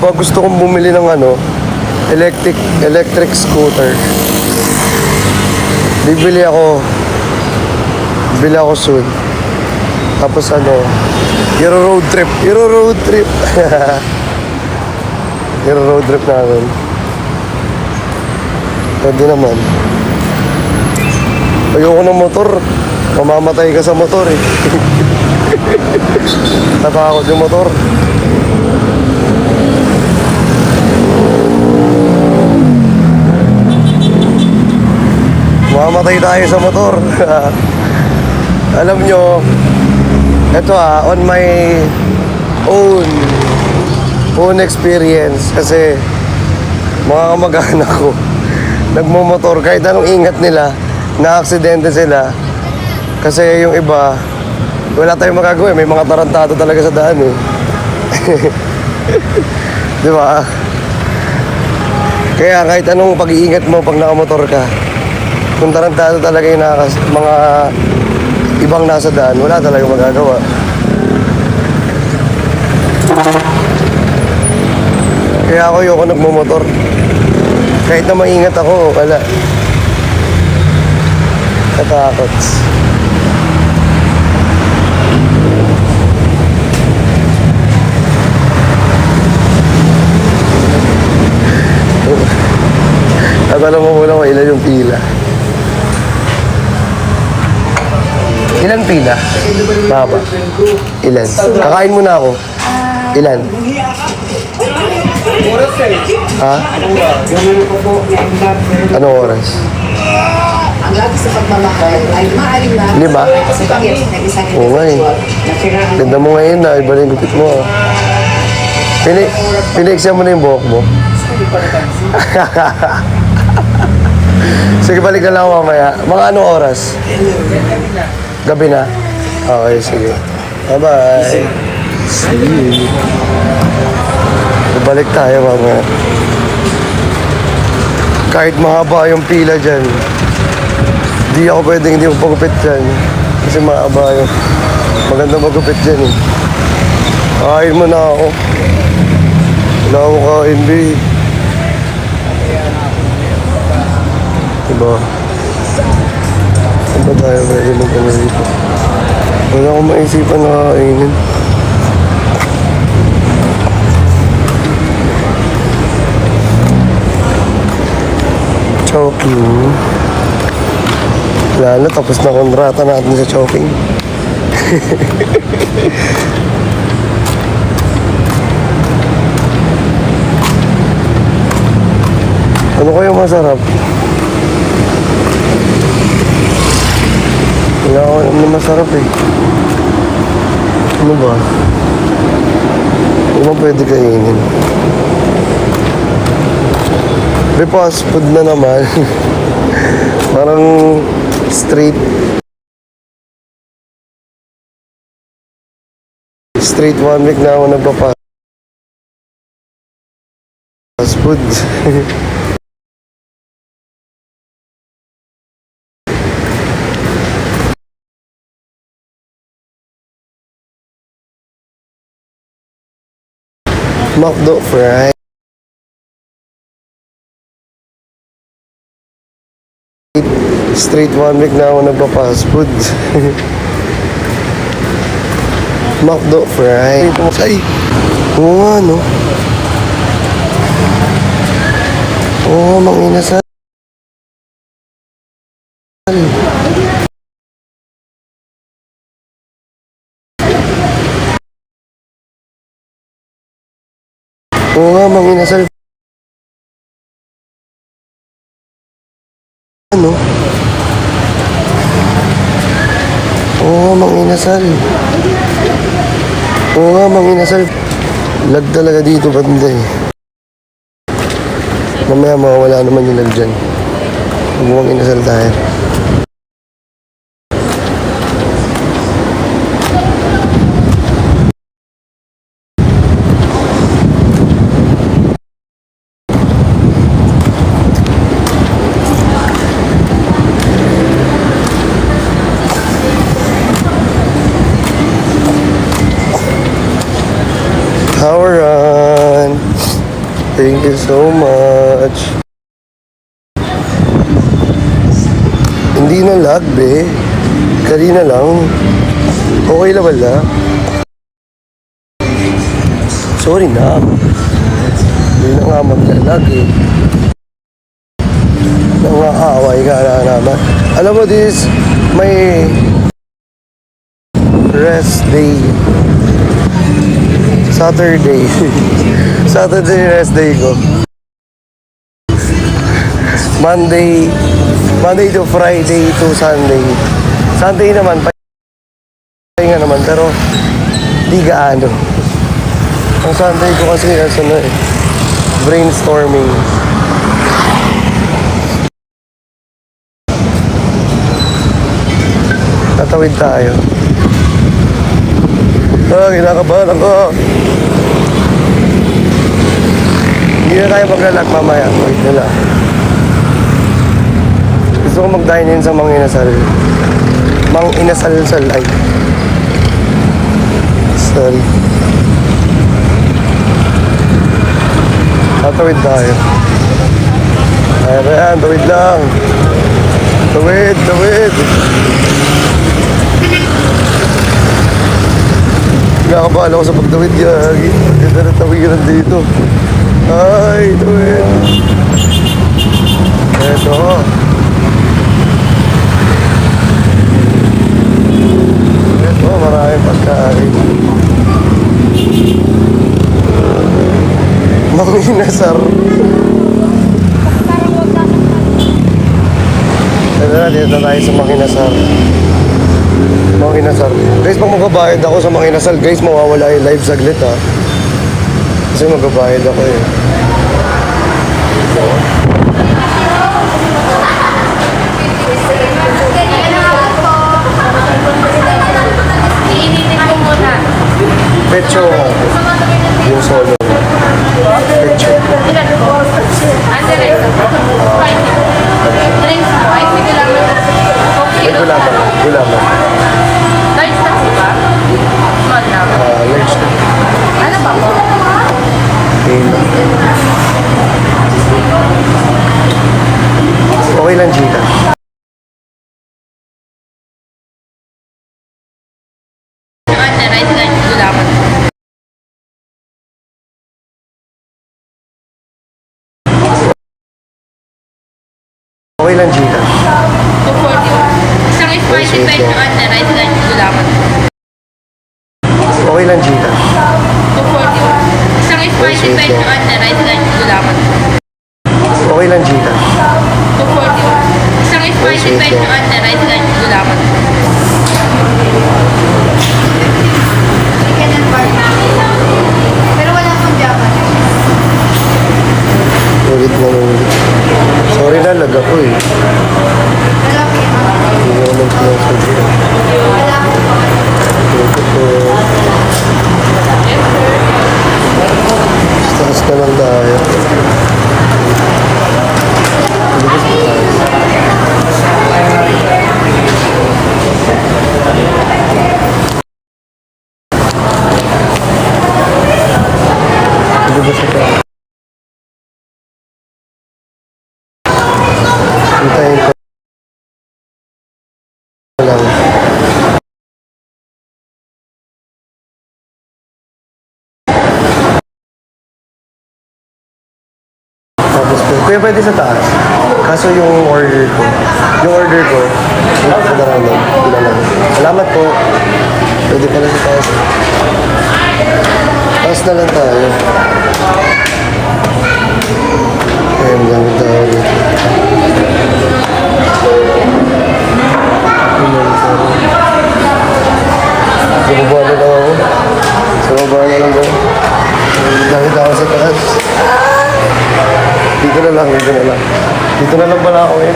pag gusto kong bumili ng electric scooter. Bibili ako soon. Tapos Euro road trip. Euro road trip namin. Pwede naman. Ayoko ng motor. Mamamatay ka sa motor eh. Natakot yung motor. Mamamatay tayo sa motor. Alam nyo, ito on my own experience. Kasi mga kamag-anak ko nagmumotor, kahit anong ingat nila, na-aksidente sila. Kasi yung iba, wala tayong magagawa, may mga tarantado talaga sa daan eh. Di ba? Kaya kahit anong pag-iingat mo pag nakamotor ka, kung tarantado talaga yung mga ibang nasa daan, wala talaga magagawa. Kaya ako ayoko nagmumotor. Kahit na maingat ako, wala. Natakot. Alam mo muna kung ilan yung pila. Ilan pila? Baba. Ilan? Kakain muna ako. Ilan? Ha? Anong oras? Ang lagi sa pagmamahal ay maaaring na 5? Oo nga eh. Ganda mo ngayon na, iba na yung gupit mo ah. Piniksyan mo na yung buhok mo. Sige, balik na lang mamaya. Mga anong oras? Gabi na? Okay, sige. Bye-bye. See you. Balik tayo mamaya. Kahit mahaba yung pila dyan, hindi ako pwedeng hindi magpagupit dyan. Kasi mahaba yung maganda magupit dyan eh. Kain mo na ako. Wala akong kain, babe. Diba? Saan ba tayo pwede magkano dito? Wala akong maisipan na kakainin. Choking. Lalo, tapos na kontrata natin sa choking. Ano kaya masarap? Wala ako alam na masarap eh. Ano ba? Ano ba pwede kainin? May fast food na naman. Parang street 1 week na ako nagpa-fast food. McDo fry. Straight 1 week na ako nagpa-fast food. McDo fry. Ay, oo nga no. Oo, manginasal. Oo nga, manginasal. Ano? Oo nga, manginasal. Oo nga, manginasal. Lag talaga dito, banda eh. Mamaya mawawala naman yung lag dyan. Huwag mo manginasal tayo. Power run. so much. Hindi na lag, be. Kanina lang. Okay na wala. Sorry na. Hindi na nga maglalag eh. Nangaaway ka na naman. Alam mo, this may rest day. Saturday. Saturday rest day ko. Monday to Friday to Sunday. Sunday naman, pahinga naman, pero di gaano. Ang Sunday ko kasi brainstorming. Tatawid tayo. Kinakabahan ako. Hindi na tayo maglalag mamaya. Wait na lang. Gusto ko mag-dine in sa Mang Inasal. Mang Inasal-sal. Ay. Sorry. Tatawid tayo. Ayan, tawid lang. Tawid. Nakakabahala ko sa pagtawid yan. Ganda na tawiran dito. Ay, tawid. Eto. Eto, maraming pagkain. Mang Inasal. Dito tayo sa Mang Inasal. Mang Inasal. Guys, pag magbabayad ako sa Mang Inasal, guys, mawawala yung live saglit ha. Kasi magbabayad ako eh. Iinitin ko muna. Pecho. Yung solo. Pecho. Ilan po? Ante Reza. Drinks po. Ay, sige lang. May gulaman. Large na po ba? Small na. Large na. Ano ba po? Okay lang, Gina. Ante Reza, large gulaman. Okay lang, Gina. 240. Isang spicy veg yung ante Reza, large gulaman. Okay lang, Gina. 240. Isang spicy veg yung ante Reza, large gulaman. Okay lang, Gina. 240. Isang spicy veg yung ante Reza, large gulaman. Pero wala pang Java. Ulit. Sorry na, lag ako eh. Hindi ko naman pinasabi. Taas na lang tayo. Lumabas na tayo. Lumabas na tayo. Hintayin ko lang. Tapos po, kuya pwede sa taas. Kaso yung order ko, ito na lang lang. Salamat po. Pwede pala sa taas. Taas na lang tayo. Kaya magamit tayo dito. Sumaba na lang ako. Sumaba na lang ako. Gamit ako sa taas. Dito na lang. Dito na lang pala ako eh.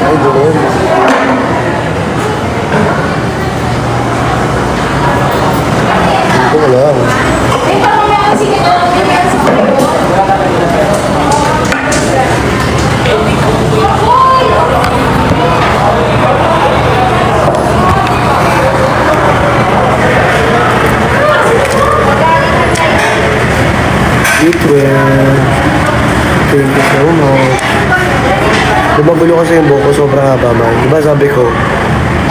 Ay, doon. Dito na lang. B12. Thank you so much. Lumagulo kasi yung buko, sobrang haba man. Diba sabi ko,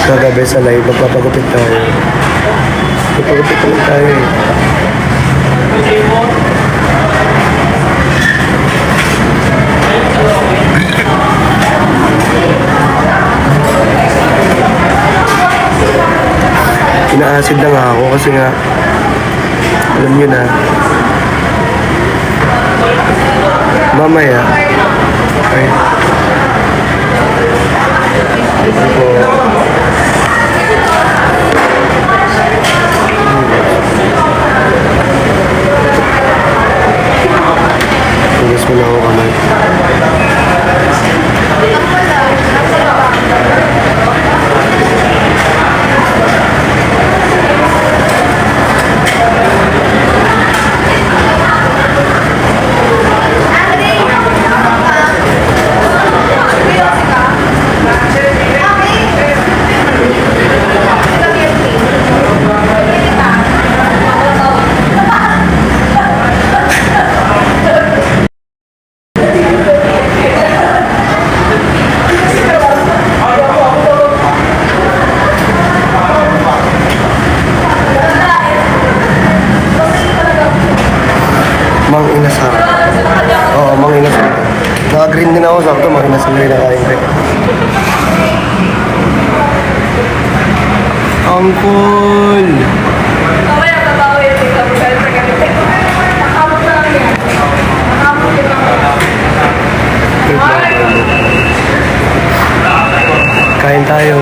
kagabi sa live, magpapagupit tayo. Magpapagupit naman tayo eh. Ina-acid na nga ako kasi nga, alam nyo na, mamaya, ay, ako, tulis mo na ako kamay. Mang inasal. Oo, mang inasal. Naka-green din ako, sakto mang inasal na kinakain ko. Ang cool! Kain tayo.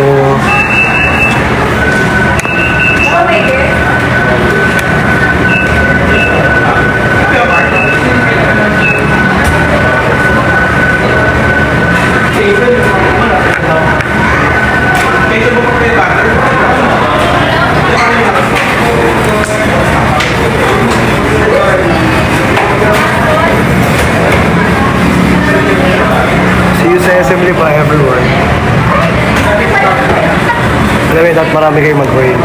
See you sa assembly pa everyone. Alam mo, dapat marami kayo mag-wait.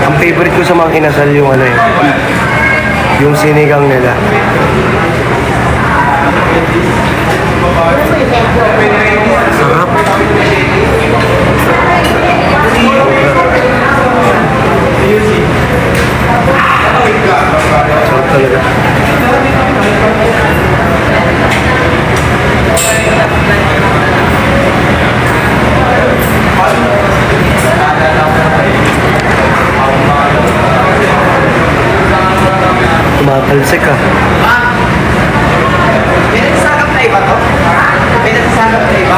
Ang favorite ko sa mga kinasal yung ano eh, yung sinigang nila. Sarap. Sarap talaga. Tumatalsik ah. Pinagsasagap na iba to? Pinagsasagap na iba?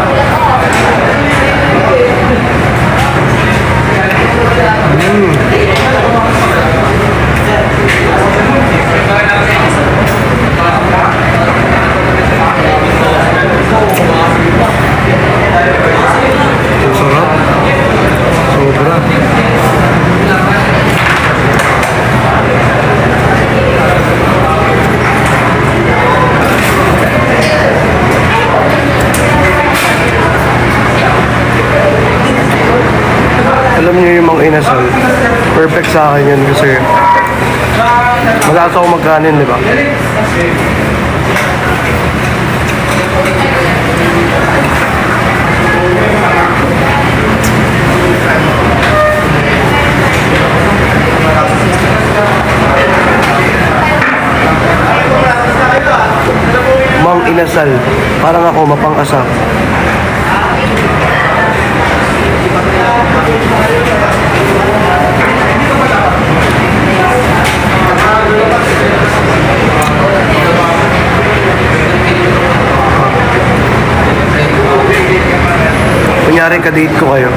Ang sarap. Sobra. Alam niyo yung mga inasal, perfect sa akin yun kasi malakas ako magkanin, di ba? Mang inasal, parang ako mapang-asa. Kunyari ka-date ko kayo.